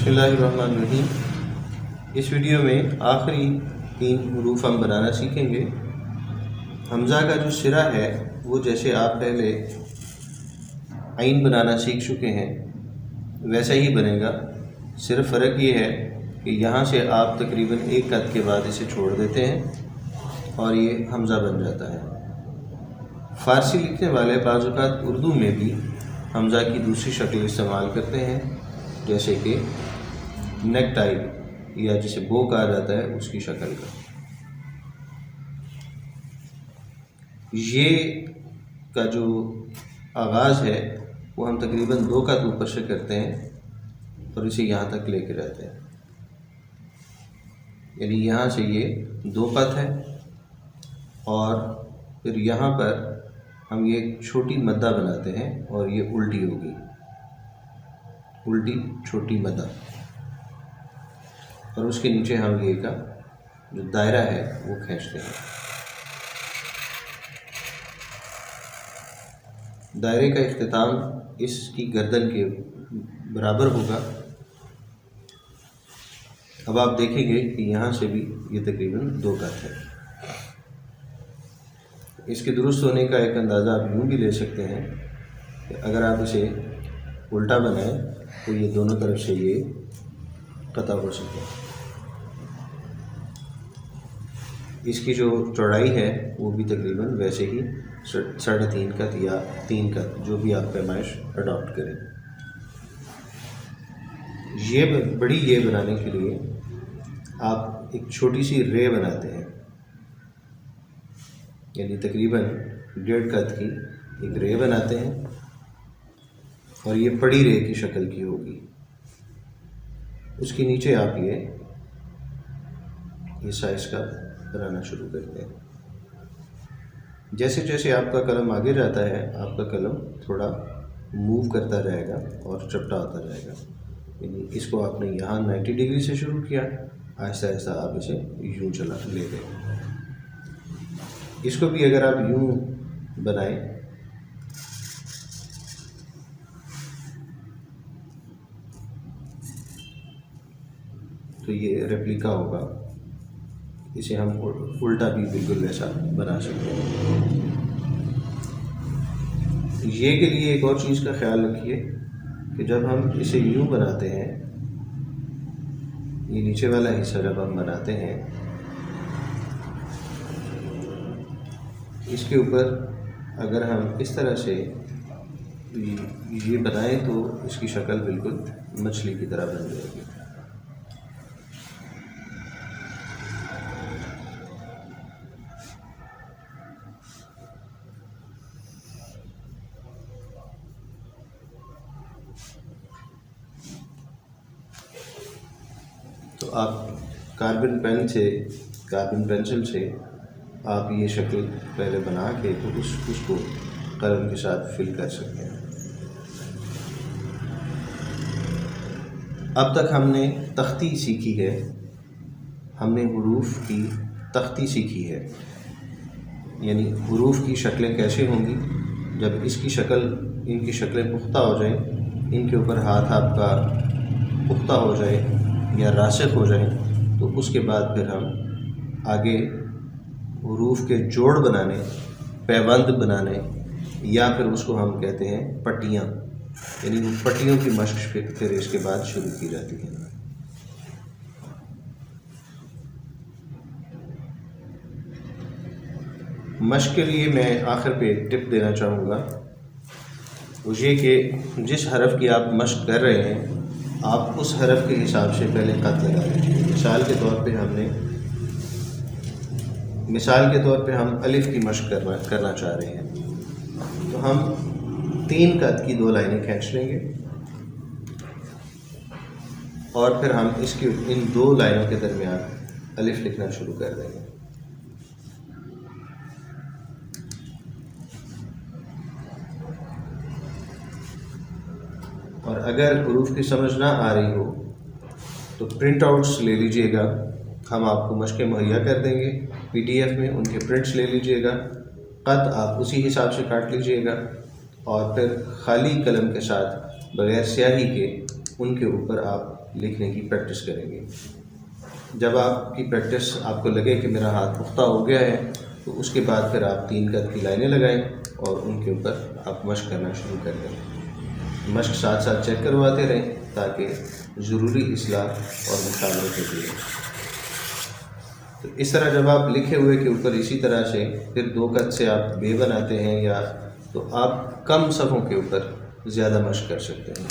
बिस्मिल्लाहिर्रहमानिर्रहीम। इस वीडियो में आखिरी 3 हरूफ हम बनाना सीखेंगे। हमज़ा का जो सिरा है वो जैसे आप पहले आइन बनाना सीख चुके हैं वैसा ही बनेगा। सिर्फ फ़र्क ये है कि यहाँ से आप तकरीबन एक कद के बाद इसे छोड़ देते हैं और ये हमज़ा बन जाता है। फ़ारसी लिखने वाले बाज़ औक़ात उर्दू में भी हमज़ा की दूसरी शक्ल इस्तेमाल करते हैं, जैसे कि नेक टाइप या जिसे बो कहा जाता है उसकी शक्ल का। ये का जो आगाज़ है वो हम तकरीबन 2 कद ऊपर से करते हैं और इसे यहाँ तक लेके रहते हैं, यानी यहाँ से ये 2 कद है और फिर यहाँ पर हम ये छोटी मद्दा बनाते हैं और ये उल्टी होगी, उल्टी छोटी मद्दा, और उसके नीचे हम ये का जो दायरा है वो खींचते हैं। दायरे का इख्तिताम इसकी गर्दन के बराबर होगा। अब आप देखेंगे कि यहाँ से भी ये तकरीबन 2 कद है। इसके दुरुस्त होने का एक अंदाज़ा आप यूँ भी ले सकते हैं कि अगर आप इसे उल्टा बनाएं तो ये दोनों तरफ से ये कता हो सके। इसकी जो चौड़ाई है वो भी तकरीबन वैसे ही 3.5 कद या 3 कद, जो भी आप पैमाइश अडॉप्ट करें। ये बड़ी ये बनाने के लिए आप एक छोटी सी रे बनाते हैं, यानी तकरीबन 1.5 कद की एक रे बनाते हैं और ये बड़ी रे की शक्ल की होगी। उसके नीचे आप ये साइज़ का बनाना शुरू करते हैं। जैसे जैसे आपका कलम आगे जाता है आपका कलम थोड़ा मूव करता जाएगा और चपटा होता जाएगा, यानी इसको आपने यहाँ 90 डिग्री से शुरू किया, आहिस्ता आहिस्ता आप इसे यूँ चला ले गए। इसको भी अगर आप यूँ बनाएं तो ये रेप्लिका होगा। इसे हम उल्टा भी बिल्कुल वैसा बना सकते हैं। ये के लिए एक और चीज़ का ख्याल रखिए कि जब हम इसे यूँ बनाते हैं, ये नीचे वाला हिस्सा जब हम बनाते हैं, इसके ऊपर अगर हम इस तरह से ये बनाएं तो इसकी शक्ल बिल्कुल मछली की तरह बन जाएगी। तो आप कार्बन पेंसिल से आप ये शक्ल पहले बना के तो उसको कलम के साथ फिल कर सकते हैं। अब तक हमने तख्ती सीखी है, हमने हुरूफ की तख्ती सीखी है, यानी हुरूफ की शक्लें कैसे होंगी जब इनकी शक्लें पुख्ता हो जाएं, इनके ऊपर हाथ आपका पुख्ता हो जाए या रासिख हो जाए, तो उसके बाद फिर हम आगे हुरूफ के जोड़ बनाने, पैबंद बनाने, या फिर उसको हम कहते हैं पट्टियाँ, यानी पट्टियों की मशक फिर इसके बाद शुरू की जाती है। मशक के लिए मैं आखिर पे एक टिप देना चाहूँगा, वो ये कि जिस हरफ की आप मशक कर रहे हैं आप उस हरफ के हिसाब से पहले कत लगा लीजिए। मिसाल के तौर पे हम अलिफ की मशक करना चाह रहे हैं, तो हम 3 कद की 2 लाइनें खींच लेंगे और फिर हम इन 2 लाइनों के दरमियान अलिफ लिखना शुरू कर देंगे। और अगर हुरूफ की समझ ना आ रही हो तो प्रिंट आउट्स ले लीजिएगा, हम आपको मशक़ें मुहैया कर देंगे PDF में, उनके प्रिंट्स ले लीजिएगा, क़त आप उसी हिसाब से काट लीजिएगा और फिर खाली कलम के साथ बग़ैर स्याही के उनके ऊपर आप لکھنے کی پریکٹس کریں گے۔ جب آپ کی پریکٹس آپ کو لگے کہ میرا ہاتھ پختہ ہو گیا ہے تو اس کے بعد پھر آپ 3 قد کی لائنیں لگائیں اور ان کے اوپر آپ مشق کرنا شروع کر دیں۔ مشق ساتھ ساتھ چیک کرواتے رہیں تاکہ ضروری اصلاح اور مشاورت ہوتی ہے۔ تو اس طرح جب آپ لکھے ہوئے کے اوپر اسی طرح سے پھر 2 قد سے آپ بے بناتے ہیں یا تو آپ کم صفحوں کے اوپر زیادہ مشق کر سکتے ہیں۔